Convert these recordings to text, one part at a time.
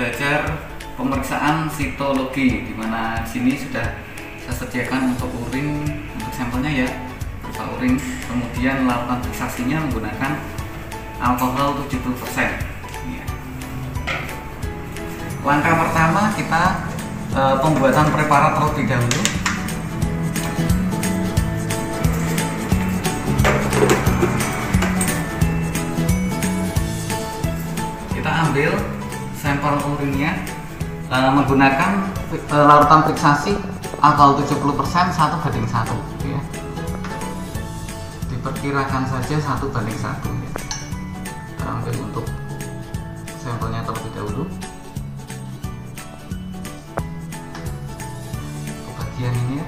belajar pemeriksaan sitologi, di mana di sini sudah saya sediakan untuk urin, untuk sampelnya ya, berupa urin. Kemudian lakukan fiksasinya menggunakan alkohol 70%. Ya. Langkah pertama kita pembuatan preparat terlebih dahulu. Kita ambil sampel urinnya menggunakan larutan fiksasi alkohol 70% 1:1 ya. Diperkirakan saja 1:1 ya. Kita ambil untuk sampelnya terlebih dahulu. Bagian ini ya,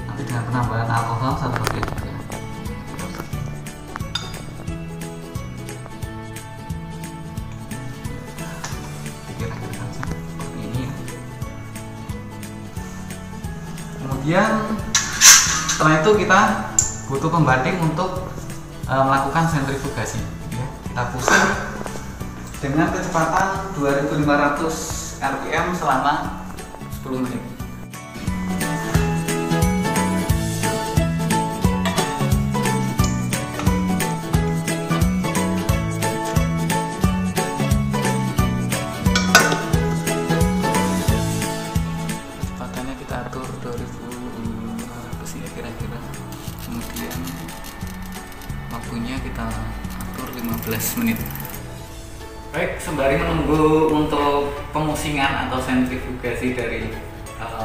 nanti dengan penambahan alkohol 1/3 ya. Kemudian setelah itu kita butuh pembanding untuk melakukan sentrifugasi ya. Kita pusing dengan kecepatan 2500 rpm selama 10 menit. Kecepatannya kita atur 2500 ya kira-kira. Kemudian waktunya kita atur 15 menit. Baik, sembari menunggu untuk pemusingan atau sentrifugasi dari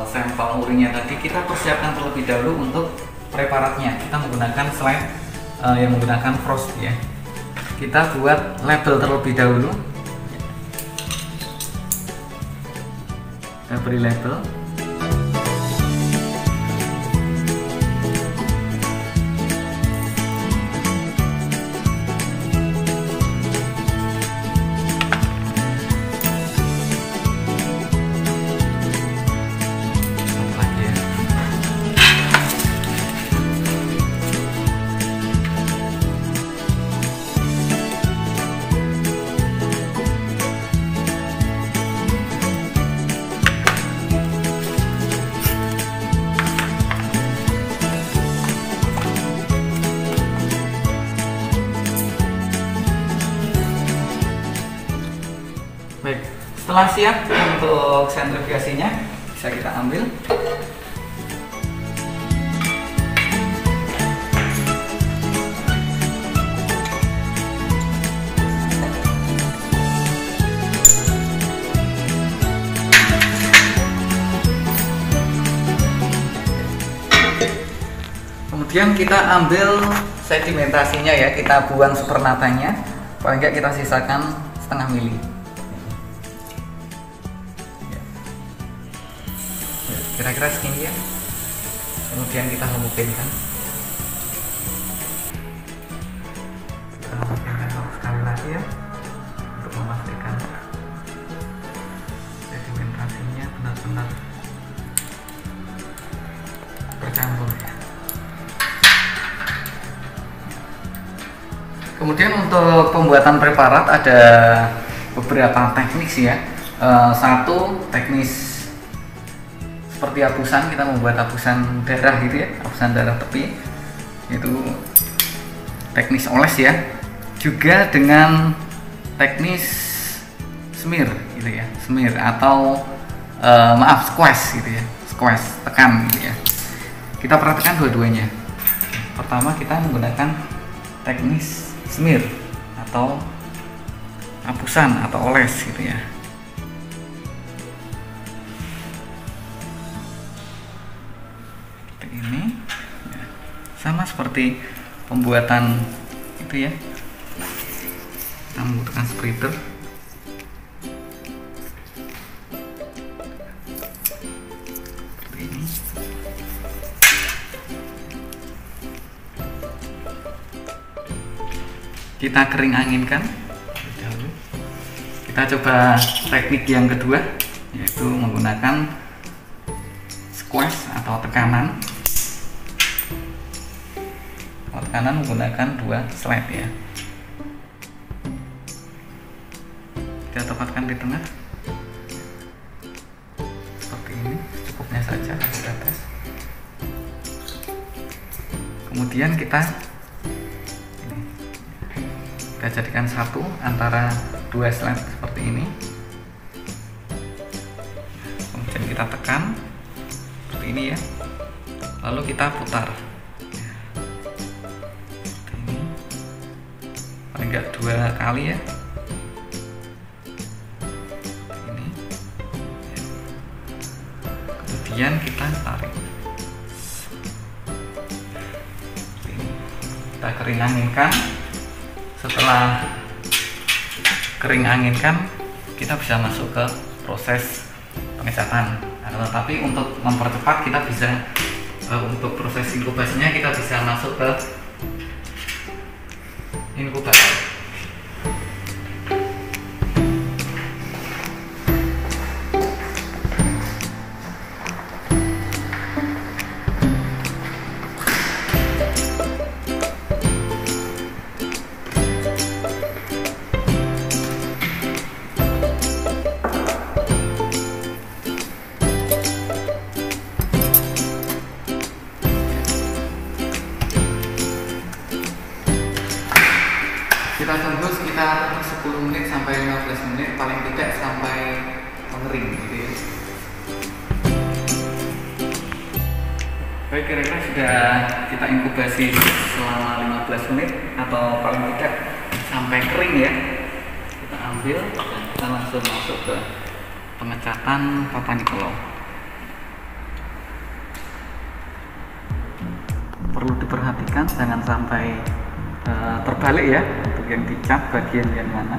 sampel urinnya tadi, kita persiapkan terlebih dahulu untuk preparatnya. Kita menggunakan slide yang menggunakan frost ya. Kita buat label terlebih dahulu. Kita beri label. Baik, setelah siap untuk sentrifugasinya, bisa kita ambil. Kemudian kita ambil sedimentasinya ya, kita buang supernatanya, paling nggak kita sisakan setengah mili. Kira-kira segini ya. Kemudian kita homogenikan. Kita homogenikan sekali lagi ya, untuk memastikan sedimentasinya benar-benar bercampur ya. Kemudian untuk pembuatan preparat ada beberapa teknik sih ya. Satu teknis seperti hapusan, kita membuat hapusan darah gitu ya, hapusan darah tepi, itu teknis oles ya. Juga dengan teknis smear gitu ya, smear atau squash gitu ya, squash tekan gitu ya. Kita perhatikan dua-duanya. Pertama kita menggunakan teknis smear atau hapusan atau oles gitu ya. Ini ya, sama seperti pembuatan itu ya, kita membutuhkan spreader. Seperti ini. Kita kering anginkan. Kita coba teknik yang kedua, yaitu menggunakan squash atau tekanan. Tekanan menggunakan 2 slide ya. Kita tempatkan di tengah. kemudian kita jadikan satu antara dua slide seperti ini, kemudian kita tekan seperti ini ya, lalu kita putar ini paling enggak 2 kali ya, ini kemudian kita tarik, kita kering anginkan. Setelah kering anginkan, kita bisa masuk ke proses pengecatan. Nah, tetapi untuk mempercepat kita bisa untuk proses inkubasinya kita bisa masuk ke inkubator. Kita tunggu sekitar 10 menit sampai 15 menit, paling tidak sampai mengering gitu ya. Baik, kira-kira sudah kita inkubasi selama 15 menit atau paling tidak sampai kering ya. Kita ambil dan kita langsung masuk ke pengecatan Papa Nicolau. Perlu diperhatikan jangan sampai terbalik ya, untuk yang dicap bagian yang mana.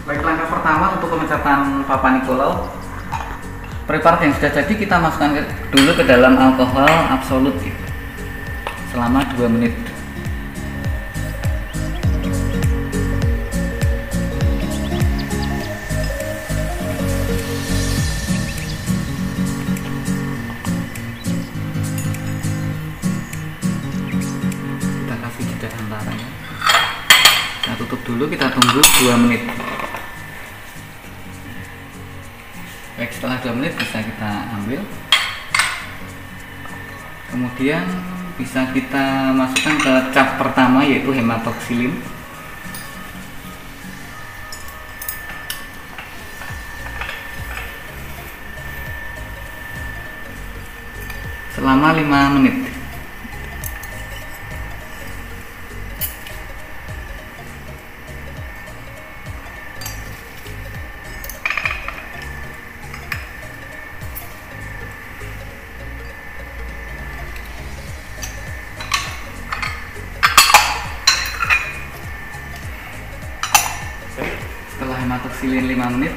Baik, langkah pertama untuk pengecatan Papa Nicolau, preparat yang sudah jadi kita masukkan dulu ke dalam alkohol absolut selama 2 menit. Kita tutup dulu, kita tunggu 2 menit. Baik, setelah 2 menit bisa kita ambil, kemudian bisa kita masukkan ke cap pertama yaitu hematoxylin. Selama 5 menit. Setelah hematoxylin 5 menit,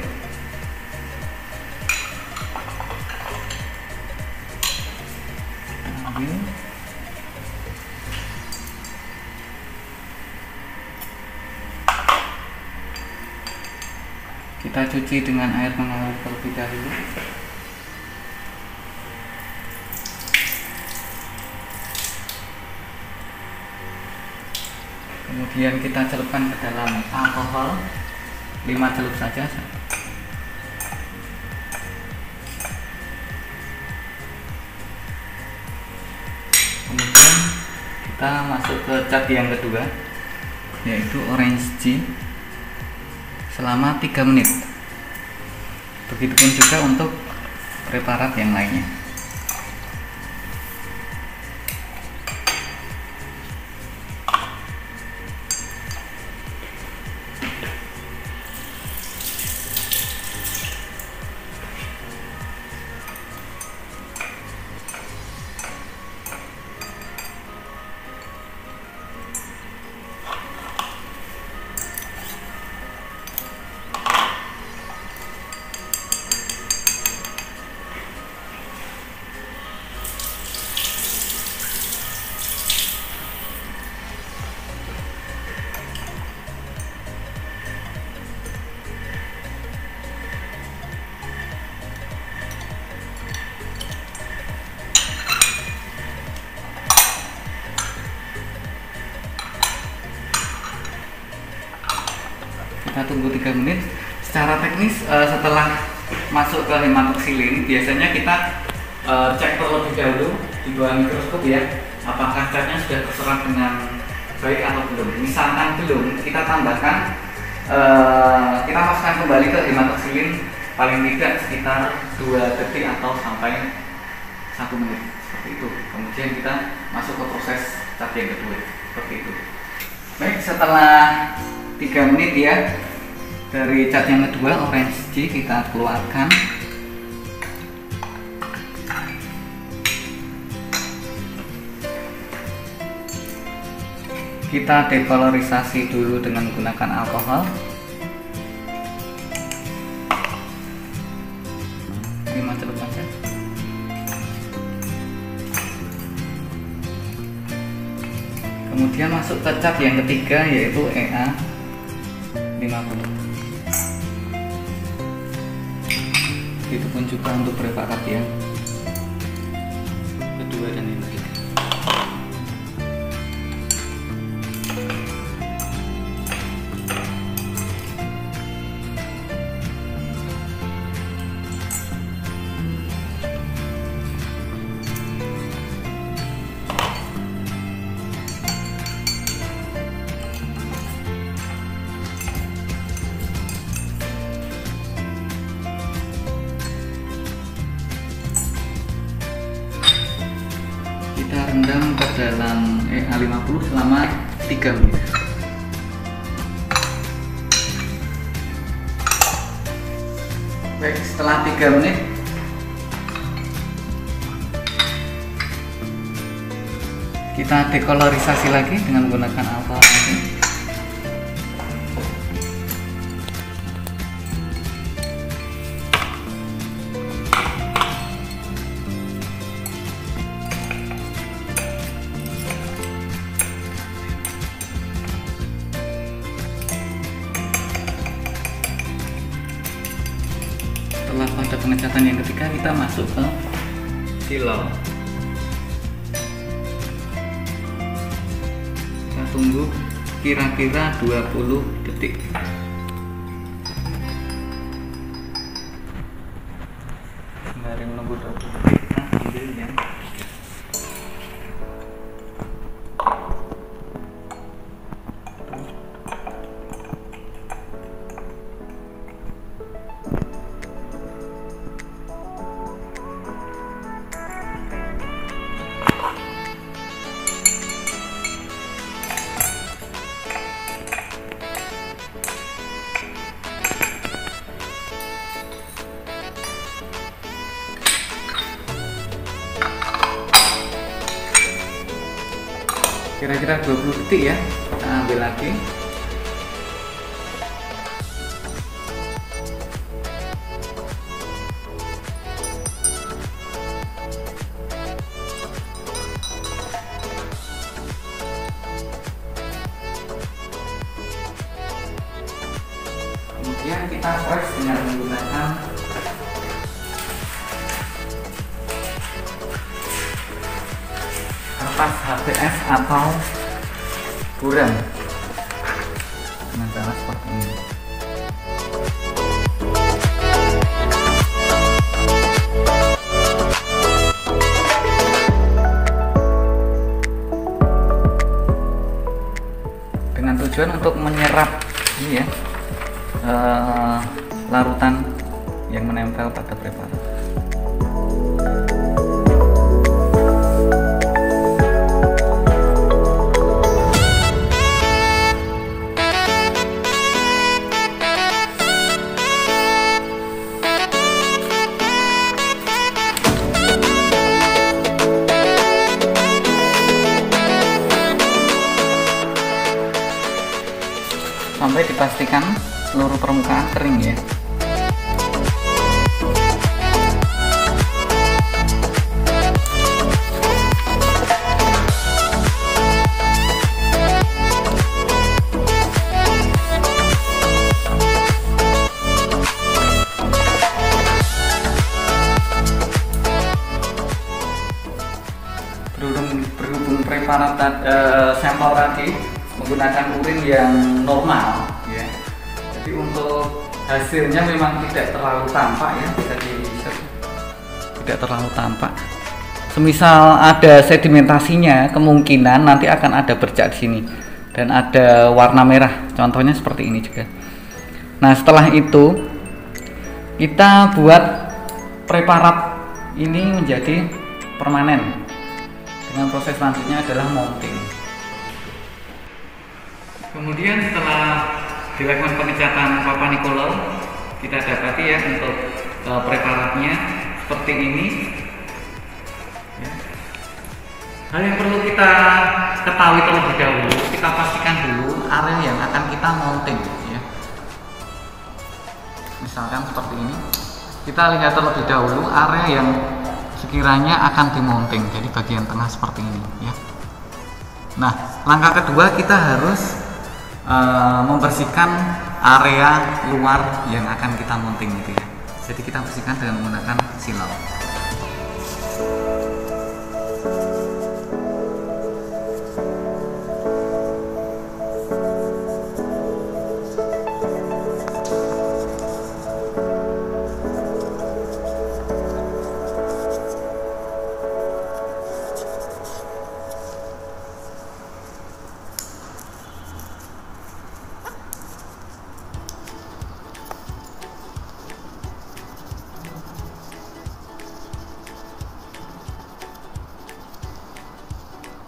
kita cuci dengan air mengalir terlebih dahulu. Kemudian kita celupkan ke dalam alkohol 5 celup saja. Kemudian kita masuk ke cat yang kedua yaitu orange G selama 3 menit. Begitupun juga untuk preparat yang lainnya. kita tunggu 3 menit. Secara teknis setelah masuk ke hematoksilin biasanya kita cek terlebih dahulu di bawah mikroskop ya, apakah catnya sudah terserap dengan baik atau belum. Misalkan belum, kita tambahkan, kita masukkan kembali ke hematoksilin paling tidak sekitar 2 detik atau sampai 1 menit seperti itu. Kemudian kita masuk ke proses cat yang kedua seperti itu. Baik, setelah 3 menit ya dari cat yang kedua, orange G kita keluarkan. Kita dekolorisasi dulu dengan menggunakan alkohol. Ini celup aja. Kemudian masuk ke cat yang ketiga yaitu EA 50. Itu pun juga untuk preparat yang kedua dan yang ketiga. Kita rendam ke dalam EA50 selama 3 menit. Baik, setelah 3 menit kita dekolorisasi lagi dengan menggunakan alkohol lagi. Setelah pada pengecatan yang ketiga, kita masuk ke silau. Kita tunggu kira-kira 20 detik. Sembari menunggu 20 detik, kita ambil yang kira-kira 20 detik ya. Kita ambil lagi. Kemudian kita press dengan menggunakan kertas HBS atau buram dengan cara seperti ini. Dengan tujuan untuk menyerap ini ya, larutan yang menempel pada preparat. Sampai dipastikan seluruh permukaan kering ya. Berhubung preparat sampel tadi menggunakan urin yang normal ya, Jadi untuk hasilnya memang tidak terlalu tampak ya, bisa dilihat tidak terlalu tampak. Semisal ada sedimentasinya, kemungkinan nanti akan ada bercak di sini dan ada warna merah. Contohnya seperti ini juga. Nah, setelah itu kita buat preparat ini menjadi permanen. Dengan proses selanjutnya adalah mounting. Kemudian setelah dilakukan pengecatan Papa Nicolau, kita dapati ya untuk preparatnya seperti ini. Hal yang perlu kita ketahui terlebih dahulu, kita pastikan dulu area yang akan kita mounting ya. Misalkan seperti ini, kita lihat terlebih dahulu area yang sekiranya akan dimounting, jadi bagian tengah seperti ini ya. Nah, langkah kedua kita harus membersihkan area luar yang akan kita mounting gitu ya. Jadi kita bersihkan dengan menggunakan silau.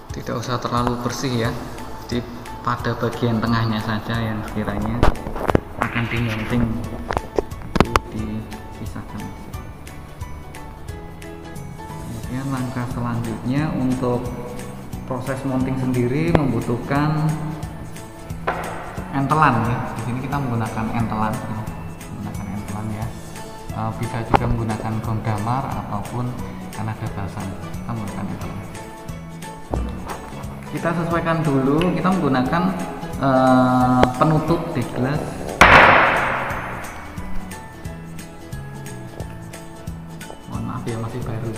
Tidak usah terlalu bersih ya, di pada bagian tengahnya saja yang sekiranya akan dimounting itu dipisahkan. Kemudian langkah selanjutnya untuk proses mounting sendiri membutuhkan entelan ya. Di sini kita menggunakan entelan ya. Bisa juga menggunakan gom damar ataupun kanada balsam. Kita menggunakan entelan. Kita sesuaikan dulu, kita menggunakan penutup di gelas. Mohon maaf ya, masih baru.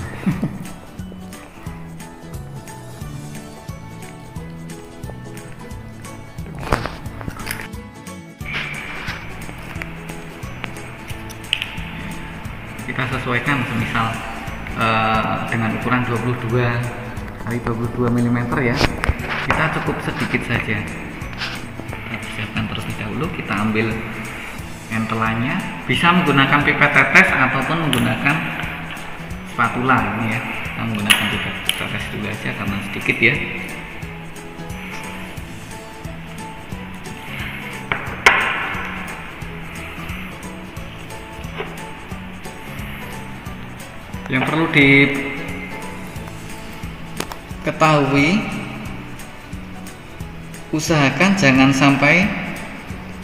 Kita sesuaikan semisal dengan ukuran 22 kali 22 mm ya, kita cukup sedikit saja. Kita siapkan terlebih dahulu, kita ambil entelannya, bisa menggunakan pipet tetes ataupun menggunakan spatula ini ya. Kita menggunakan pipet tetes dulu aja karena sedikit ya. Yang perlu diketahui, usahakan jangan sampai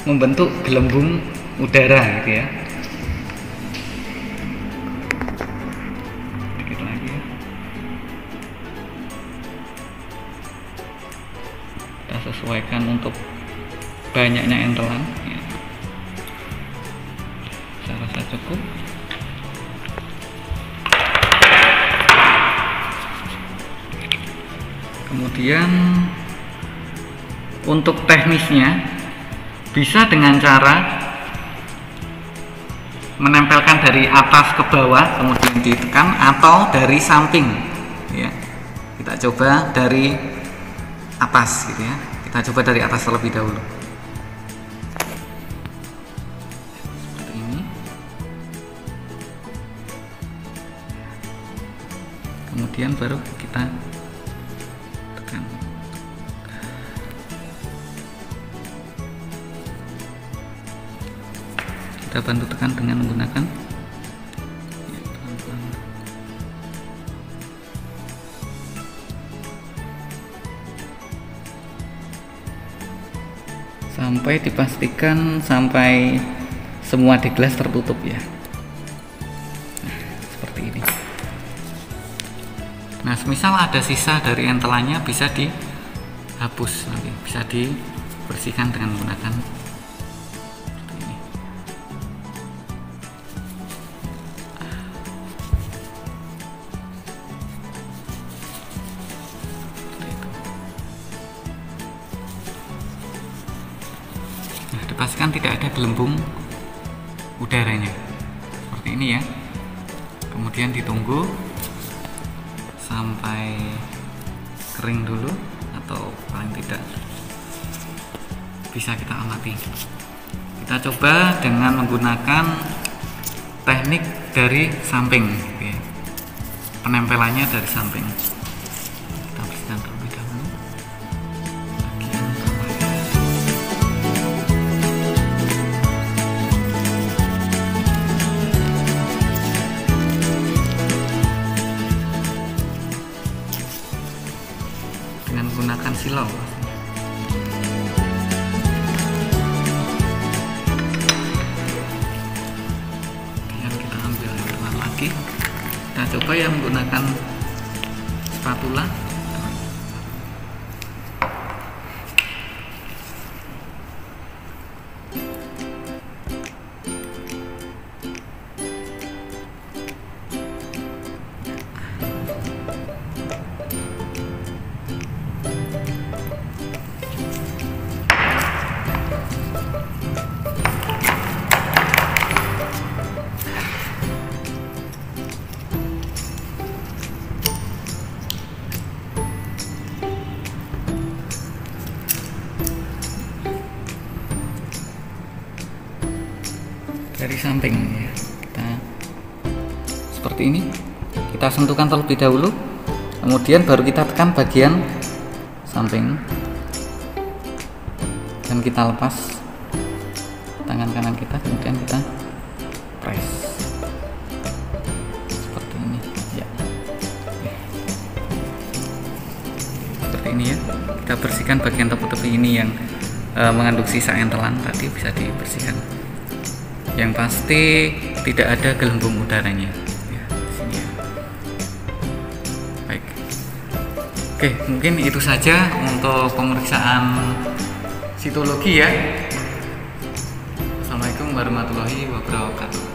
membentuk gelembung udara gitu ya. Sedikit lagi ya. Kita sesuaikan untuk banyaknya entelan ya. Saya rasa cukup. Kemudian untuk teknisnya bisa dengan cara menempelkan dari atas ke bawah kemudian ditekan, atau dari samping ya. Kita coba dari atas gitu ya. Kita coba dari atas terlebih dahulu. Seperti ini. Kemudian baru kita tekan. Kita bantu tekan dengan menggunakan ya, pelan-pelan. Sampai dipastikan sampai semua di gelas tertutup ya. Nah, seperti ini. Nah, semisal ada sisa dari entelannya bisa dihapus, nanti bisa dibersihkan dengan menggunakan seperti ini. Seperti itu. Nah, dipastikan tidak ada gelembung udaranya seperti ini ya. Kemudian ditunggu sampai kering dulu, atau paling tidak bisa kita amati. Kita coba dengan menggunakan teknik dari samping ya. Penempelannya dari samping. Kita bersihkan terlebih dahulu bagian bawah. Dengan menggunakan silau. Kita coba yang menggunakan spatula. Dari samping ya, kita seperti ini, kita sentuhkan terlebih dahulu, kemudian baru kita tekan bagian samping dan kita lepas tangan kanan kita, kemudian kita press seperti ini ya. Seperti ini ya, kita bersihkan bagian tepi-tepi ini yang mengandung sisa entelan tadi, bisa dibersihkan. Yang pasti tidak ada gelembung udaranya ya, di sini ya. Baik. Oke, mungkin itu saja untuk pemeriksaan sitologi ya. Assalamualaikum warahmatullahi wabarakatuh.